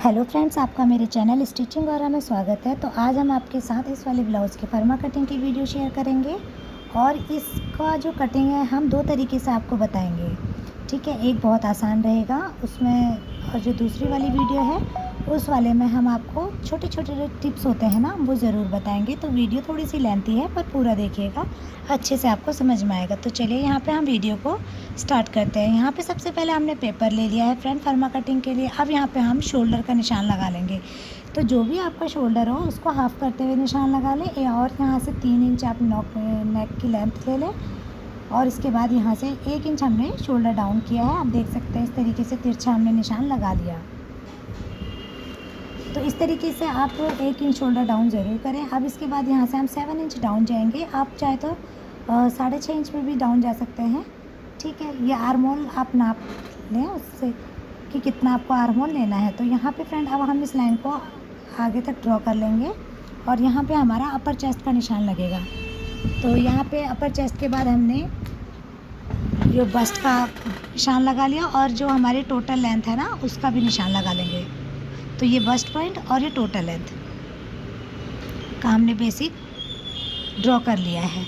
Hello friends, आपका मेरे channel stitching और में स्वागत है। तो आज हम आपके साथ इस वाले ब्लाउज़ की फर्मा कटिंग की वीडियो शेयर करेंगे और इसका जो कटिंग है हम दो तरीके से आपको बताएंगे। ठीक है, एक बहुत आसान रहेगा उसमें, और जो दूसरी वाली वीडियो है उस वाले में हम आपको छोटे छोटे जो टिप्स होते हैं ना वो ज़रूर बताएंगे। तो वीडियो थोड़ी सी लेंथी है पर पूरा देखिएगा, अच्छे से आपको समझ में आएगा। तो चलिए यहाँ पे हम वीडियो को स्टार्ट करते हैं। यहाँ पे सबसे पहले हमने पेपर ले लिया है फ्रेंड फर्मा कटिंग के लिए। अब यहाँ पे हम शोल्डर का निशान लगा लेंगे। तो जो भी आपका शोल्डर हो उसको हाफ़ करते हुए निशान लगा लें, और यहाँ से 3 इंच आप नेक की लेंथ ले लें, और इसके बाद यहाँ से 1 इंच हमने शोल्डर डाउन किया है। आप देख सकते हैं इस तरीके से तिरछा हमने निशान लगा लिया। तो इस तरीके से आप 1 इंच शोल्डर डाउन ज़रूर करें। अब इसके बाद यहाँ से हम 7 इंच डाउन जाएंगे। आप चाहे तो 6.5 इंच में भी डाउन जा सकते हैं। ठीक है, ये आर्म होल आप नाप लें उससे कि कितना आपको आर्म होल लेना है। तो यहाँ पे फ्रेंड अब हम इस लाइन को आगे तक ड्रॉ कर लेंगे, और यहाँ पे हमारा अपर चेस्ट का निशान लगेगा। तो यहाँ पे अपर चेस्ट के बाद हमने जो बस्ट का निशान लगा लिया, और जो हमारी टोटल लेंथ है ना उसका भी निशान लगा लेंगे। तो ये बस्ट पॉइंट और ये टोटल लेंथ का हमने बेसिक ड्रॉ कर लिया है।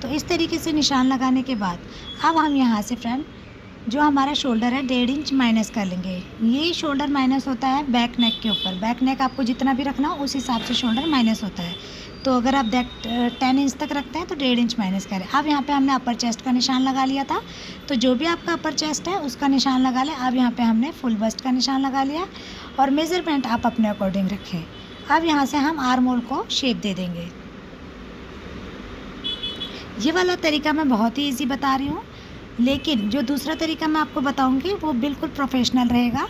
तो इस तरीके से निशान लगाने के बाद अब हम यहाँ से फ्रेंड जो हमारा शोल्डर है 1.5 इंच माइनस कर लेंगे। ये शोल्डर माइनस होता है बैक नेक के ऊपर। बैक नेक आपको जितना भी रखना हो उस हिसाब से शोल्डर माइनस होता है। तो अगर आप 10 इंच तक रखते हैं तो 1.5 इंच माइनस करें। अब यहाँ पे हमने अपर चेस्ट का निशान लगा लिया था, तो जो भी आपका अपर चेस्ट है उसका निशान लगा लें। अब यहाँ पे हमने फुल बस्ट का निशान लगा लिया, और मेज़रमेंट आप अपने अकॉर्डिंग रखें। अब यहाँ से हम आर्म होल को शेप दे देंगे। ये वाला तरीका मैं बहुत ही ईजी बता रही हूँ, लेकिन जो दूसरा तरीका मैं आपको बताऊँगी वो बिल्कुल प्रोफेशनल रहेगा,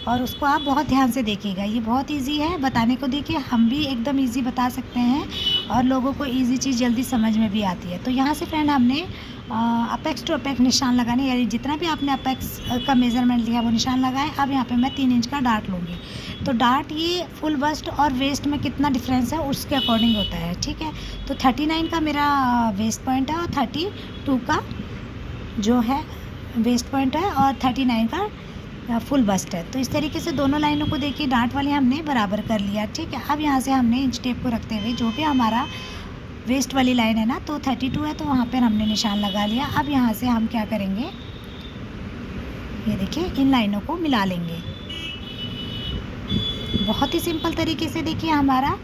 और उसको आप बहुत ध्यान से देखिएगा। ये बहुत इजी है बताने को, देखिए हम भी एकदम इजी बता सकते हैं और लोगों को इजी चीज़ जल्दी समझ में भी आती है। तो यहाँ से फ्रेंड हमने अपेक्स टू अपेक्स निशान लगाने, यानी जितना भी आपने अपेक्स का मेज़रमेंट लिया वो निशान लगाए। अब यहाँ पे मैं 3 इंच का डार्ट लूँगी। तो डार्ट ये फुल बस्ट और वेस्ट में कितना डिफरेंस है उसके अकॉर्डिंग होता है। ठीक है, तो 39 का मेरा वेस्ट पॉइंट है, और 32 का जो है वेस्ट पॉइंट है, और 39 का फुल बस्ट है। तो इस तरीके से दोनों लाइनों को देखिए, डार्ट वाली हमने बराबर कर लिया। ठीक है, अब यहाँ से हमने इंच टेप को रखते हुए जो भी हमारा वेस्ट वाली लाइन है ना, तो 32 है, तो वहाँ पर हमने निशान लगा लिया। अब यहाँ से हम क्या करेंगे, ये देखिए इन लाइनों को मिला लेंगे। बहुत ही सिंपल तरीके से देखिए हमारा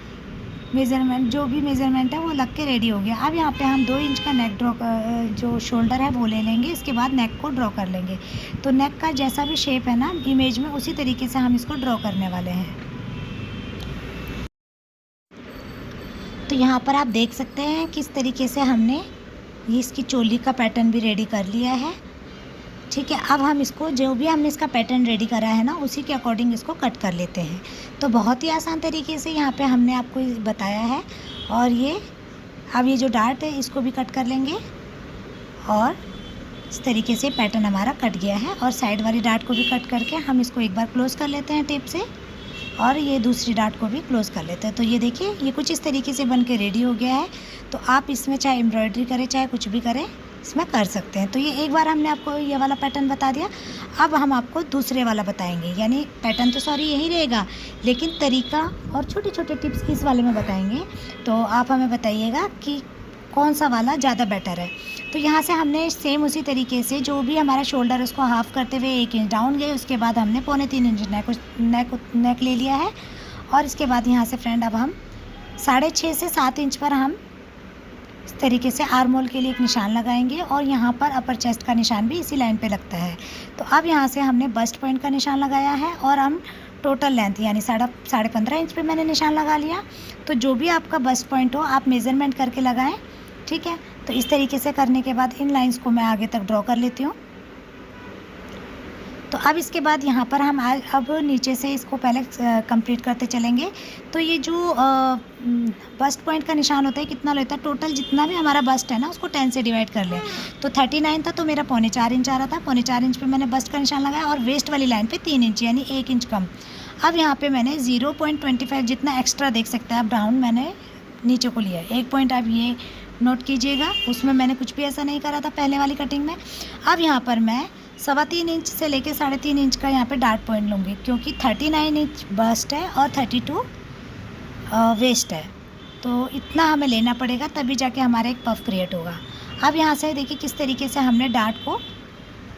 मेज़रमेंट, जो भी मेज़रमेंट है वो लग के रेडी हो गया। अब यहाँ पे हम 2 इंच का नेक ड्रॉ जो शोल्डर है वो ले लेंगे। इसके बाद नेक को ड्रॉ कर लेंगे। तो नेक का जैसा भी शेप है ना इमेज में, उसी तरीके से हम इसको ड्रॉ करने वाले हैं। तो यहाँ पर आप देख सकते हैं किस तरीके से हमने ये इसकी चोली का पैटर्न भी रेडी कर लिया है। ठीक है, अब हम इसको जो भी हमने इसका पैटर्न रेडी करा है ना उसी के अकॉर्डिंग इसको कट कर लेते हैं। तो बहुत ही आसान तरीके से यहाँ पे हमने आपको बताया है। और ये अब ये जो डार्ट है इसको भी कट कर लेंगे, और इस तरीके से पैटर्न हमारा कट गया है। और साइड वाली डार्ट को भी कट करके हम इसको एक बार क्लोज़ कर लेते हैं टेप से, और ये दूसरी डार्ट को भी क्लोज़ कर लेते हैं। तो ये देखिए ये कुछ इस तरीके से बन के रेडी हो गया है। तो आप इसमें चाहे एम्ब्रॉयडरी करें चाहे कुछ भी करें इसमें कर सकते हैं। तो ये एक बार हमने आपको ये वाला पैटर्न बता दिया। अब हम आपको दूसरे वाला बताएंगे, यानी पैटर्न तो सॉरी यही रहेगा, लेकिन तरीका और छोटे छोटे टिप्स इस वाले में बताएंगे। तो आप हमें बताइएगा कि कौन सा वाला ज़्यादा बेटर है। तो यहाँ से हमने सेम उसी तरीके से जो भी हमारा शोल्डर उसको हाफ़ करते हुए 1 इंच डाउन गए। उसके बाद हमने 3.25 इंच नेक ले लिया है, और इसके बाद यहाँ से फ्रेंड अब हम 6.5 से 7 इंच पर हम इस तरीके से आर्म होल के लिए एक निशान लगाएंगे, और यहाँ पर अपर चेस्ट का निशान भी इसी लाइन पे लगता है। तो अब यहाँ से हमने बस्ट पॉइंट का निशान लगाया है, और हम टोटल लेंथ यानी 15.5 इंच पे मैंने निशान लगा लिया। तो जो भी आपका बस्ट पॉइंट हो आप मेज़रमेंट करके लगाएं। ठीक है, तो इस तरीके से करने के बाद इन लाइंस को मैं आगे तक ड्रॉ कर लेती हूँ। तो अब इसके बाद यहाँ पर हम अब नीचे से इसको पहले कंप्लीट करते चलेंगे। तो ये जो बस्ट पॉइंट का निशान होता है कितना लेता है, टोटल जितना भी हमारा बस्ट है ना उसको 10 से डिवाइड कर लें। तो 39 था, तो मेरा 4.25 इंच आ रहा था। 4.25 इंच पे मैंने बस्ट का निशान लगाया, और वेस्ट वाली लाइन पे 3 इंच यानी 1 इंच कम। अब यहाँ पे मैंने 0.25 जितना एक्स्ट्रा देख सकते हैं आप डाउन मैंने नीचे को लिया है। 1 पॉइंट आप ये नोट कीजिएगा, उसमें मैंने कुछ भी ऐसा नहीं करा था पहले वाली कटिंग में। अब यहाँ पर मैं 3.25 इंच से लेके 3.5 इंच का यहाँ पे डार्ट पॉइंट लूँगी, क्योंकि 39 इंच बस्ट है और 32 वेस्ट है, तो इतना हमें लेना पड़ेगा, तभी जाके हमारा एक पफ क्रिएट होगा। अब यहाँ से देखिए किस तरीके से हमने डार्ट को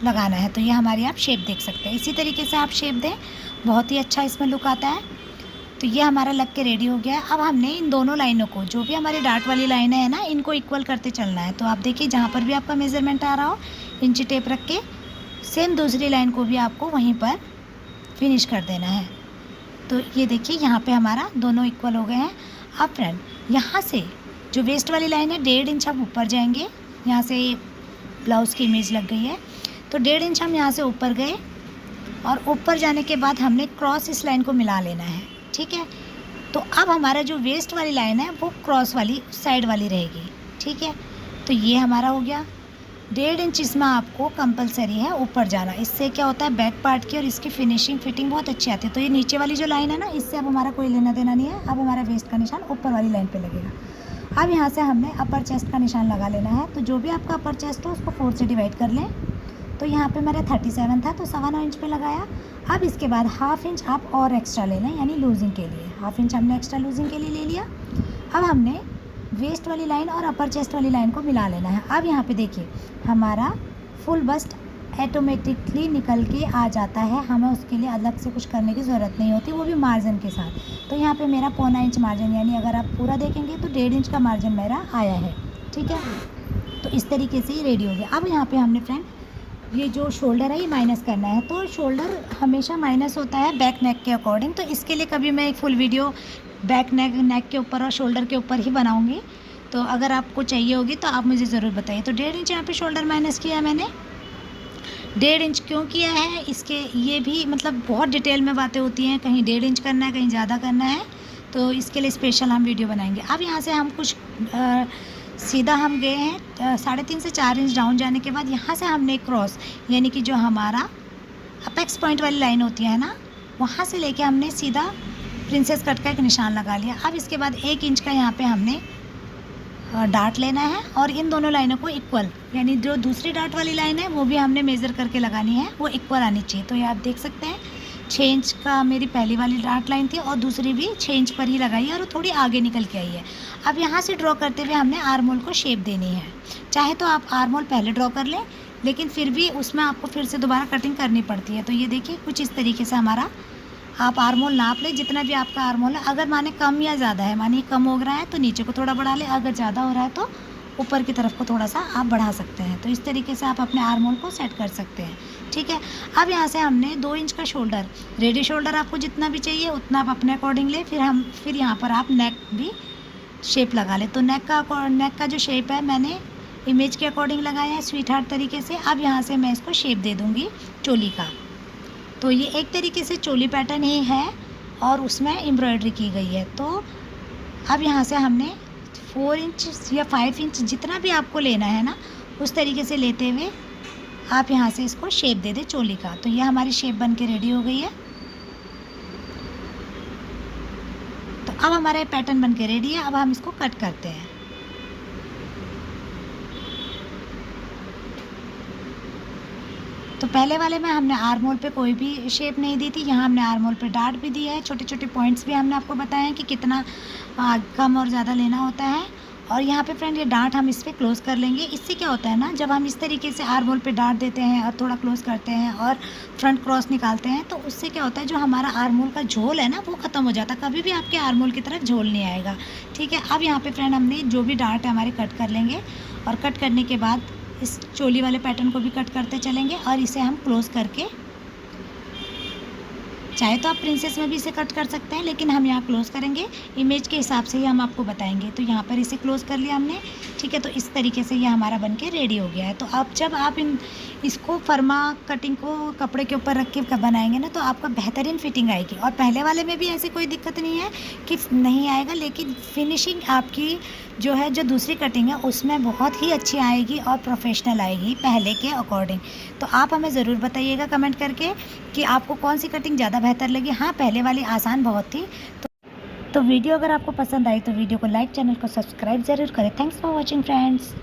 लगाना है, तो ये हमारी आप शेप देख सकते हैं। इसी तरीके से आप शेप दें, बहुत ही अच्छा इसमें लुक आता है। तो ये हमारा लग के रेडी हो गया है। अब हमने इन दोनों लाइनों को, जो भी हमारी डार्ट वाली लाइन है ना, इनको इक्वल करते चलना है। तो आप देखिए जहाँ पर भी आपका मेज़रमेंट आ रहा हो, इंची टेप रख के सेम दूसरी लाइन को भी आपको वहीं पर फिनिश कर देना है। तो ये देखिए यहाँ पे हमारा दोनों इक्वल हो गए हैं। अब फ्रेंड यहाँ से जो वेस्ट वाली लाइन है 1.5 इंच हम ऊपर जाएंगे। यहाँ से ब्लाउज़ की इमेज लग गई है, तो 1.5 इंच हम यहाँ से ऊपर गए, और ऊपर जाने के बाद हमने क्रॉस इस लाइन को मिला लेना है, ठीक है। तो अब हमारा जो वेस्ट वाली लाइन है वो क्रॉस वाली साइड वाली रहेगी, ठीक है। तो ये हमारा हो गया। 1.5 इंच इसमें आपको कंपलसरी है ऊपर जाना। इससे क्या होता है, बैक पार्ट की और इसकी फिनिशिंग फिटिंग बहुत अच्छी आती है। तो ये नीचे वाली जो लाइन है ना, इससे अब हमारा कोई लेना देना नहीं है। अब हमारा वेस्ट का निशान ऊपर वाली लाइन पे लगेगा। अब यहाँ से हमने अपर चेस्ट का निशान लगा लेना है। तो जो भी आपका अपर चेस्ट हो उसको 4 से डिवाइड कर लें। तो यहाँ पे मेरा 37 था, तो 9.25 इंच पे लगाया। अब इसके बाद 1/2 इंच आप और एक्स्ट्रा ले लें, यानी लूजिंग के लिए 1/2 इंच हमने एक्स्ट्रा लूजिंग के लिए ले लिया। अब हमने वेस्ट वाली लाइन और अपर चेस्ट वाली लाइन को मिला लेना है। अब यहाँ पे देखिए हमारा फुल बस्ट ऑटोमेटिकली निकल के आ जाता है, हमें उसके लिए अलग से कुछ करने की ज़रूरत नहीं होती, वो भी मार्जिन के साथ। तो यहाँ पे मेरा 0.25 इंच मार्जिन, यानी अगर आप पूरा देखेंगे तो 1.5 इंच का मार्जिन मेरा आया है, ठीक है। तो इस तरीके से ही रेडी हो गया। अब यहाँ पर हमने फ्रेंड ये जो शोल्डर है ये माइनस करना है। तो शोल्डर हमेशा माइनस होता है बैक नेक के अकॉर्डिंग, तो इसके लिए कभी मैं एक फुल वीडियो बैक नेक के ऊपर और शोल्डर के ऊपर ही बनाऊंगी। तो अगर आपको चाहिए होगी तो आप मुझे ज़रूर बताइए। तो 1.5 इंच यहाँ पे शोल्डर माइनस किया है मैंने। 1.5 इंच क्यों किया है, इसके ये भी मतलब बहुत डिटेल में बातें होती हैं, कहीं 1.5 इंच करना है, कहीं ज़्यादा करना है, तो इसके लिए स्पेशल हम वीडियो बनाएंगे। अब यहाँ से हम कुछ सीधा हम गए हैं 3.5 से 4 इंच डाउन जाने के बाद यहाँ से हमने क्रॉस, यानी कि जो हमारा अपेक्स पॉइंट वाली लाइन होती है ना, वहाँ से लेके हमने सीधा प्रिंसेस कट का एक निशान लगा लिया। अब इसके बाद 1 इंच का यहाँ पे हमने डार्ट लेना है, और इन दोनों लाइनों को इक्वल, यानी जो दूसरी डार्ट वाली लाइन है वो भी हमने मेज़र करके लगानी है, वो इक्वल आनी चाहिए। तो ये आप देख सकते हैं 6 इंच का मेरी पहली वाली डार्ट लाइन थी, और दूसरी भी 6 इंच पर ही लगाई है, और थोड़ी आगे निकल के आई है। अब यहाँ से ड्रॉ करते हुए हमने आर्म होल को शेप देनी है। चाहे तो आप आर्म होल पहले ड्रॉ कर लें, लेकिन फिर भी उसमें आपको फिर से दोबारा कटिंग करनी पड़ती है। तो ये देखिए कुछ इस तरीके से हमारा, आप आर्म होल नाप लें जितना भी आपका आर्म होल है। अगर माने कम या ज़्यादा है, मानिए कम हो रहा है तो नीचे को थोड़ा बढ़ा लें, अगर ज़्यादा हो रहा है तो ऊपर की तरफ को थोड़ा सा आप बढ़ा सकते हैं। तो इस तरीके से आप अपने आर्म होल को सेट कर सकते हैं, ठीक है। अब यहाँ से हमने 2 इंच का शोल्डर, रेडी शोल्डर आपको जितना भी चाहिए उतना आप अपने अकॉर्डिंग लें। फिर यहाँ पर आप नेक भी शेप लगा लें। तो नेक का जो शेप है मैंने इमेज के अकॉर्डिंग लगाया है, स्वीट हार्ट तरीके से। अब यहाँ से मैं इसको शेप दे दूँगी चोली का। तो ये एक तरीके से चोली पैटर्न ही है, और उसमें एम्ब्रॉयडरी की गई है। तो अब यहाँ से हमने 4 इंच या 5 इंच जितना भी आपको लेना है ना, उस तरीके से लेते हुए आप यहाँ से इसको शेप दे दें चोली का। तो ये हमारी शेप बन के रेडी हो गई है। तो अब हमारा ये पैटर्न बन के रेडी है। अब हम इसको कट करते हैं। तो पहले वाले में हमने आर्म होल पे कोई भी शेप नहीं दी थी, यहाँ हमने आर्म होल पे डार्ट भी दिया है, छोटे छोटे पॉइंट्स भी हमने आपको बताया है कि कितना कम और ज़्यादा लेना होता है। और यहाँ पे फ्रेंड ये डार्ट हम इस पर क्लोज कर लेंगे। इससे क्या होता है ना, जब हम इस तरीके से आर्म होल पे डार्ट देते हैं और थोड़ा क्लोज करते हैं और फ्रंट क्रॉस निकालते हैं, तो उससे क्या होता है, जो हमारा आर्म होल का झोल है ना वो ख़त्म हो जाता है, कभी भी आपके आर्म होल की तरफ झोल नहीं आएगा, ठीक है। अब यहाँ पे फ्रेंड हमने जो भी डार्ट है हमारे कट कर लेंगे, और कट करने के बाद इस चोली वाले पैटर्न को भी कट करते चलेंगे, और इसे हम क्लोज करके, चाहे तो आप प्रिंसेस में भी इसे कट कर सकते हैं, लेकिन हम यहाँ क्लोज करेंगे, इमेज के हिसाब से ही हम आपको बताएंगे। तो यहाँ पर इसे क्लोज कर लिया हमने, ठीक है। तो इस तरीके से ये हमारा बनके रेडी हो गया है। तो अब जब आप इसको फर्मा कटिंग को कपड़े के ऊपर रख के बनाएंगे ना, तो आपका बेहतरीन फिटिंग आएगी। और पहले वाले में भी ऐसी कोई दिक्कत नहीं है कि नहीं आएगा, लेकिन फिनिशिंग आपकी जो है, जो दूसरी कटिंग है उसमें बहुत ही अच्छी आएगी और प्रोफेशनल आएगी पहले के अकॉर्डिंग। तो आप हमें ज़रूर बताइएगा कमेंट करके कि आपको कौन सी कटिंग ज़्यादा बेहतर लगी। हाँ, पहले वाली आसान बहुत थी। तो वीडियो अगर आपको पसंद आई तो वीडियो को लाइक, चैनल को सब्सक्राइब ज़रूर करें। Thanks for watching friends.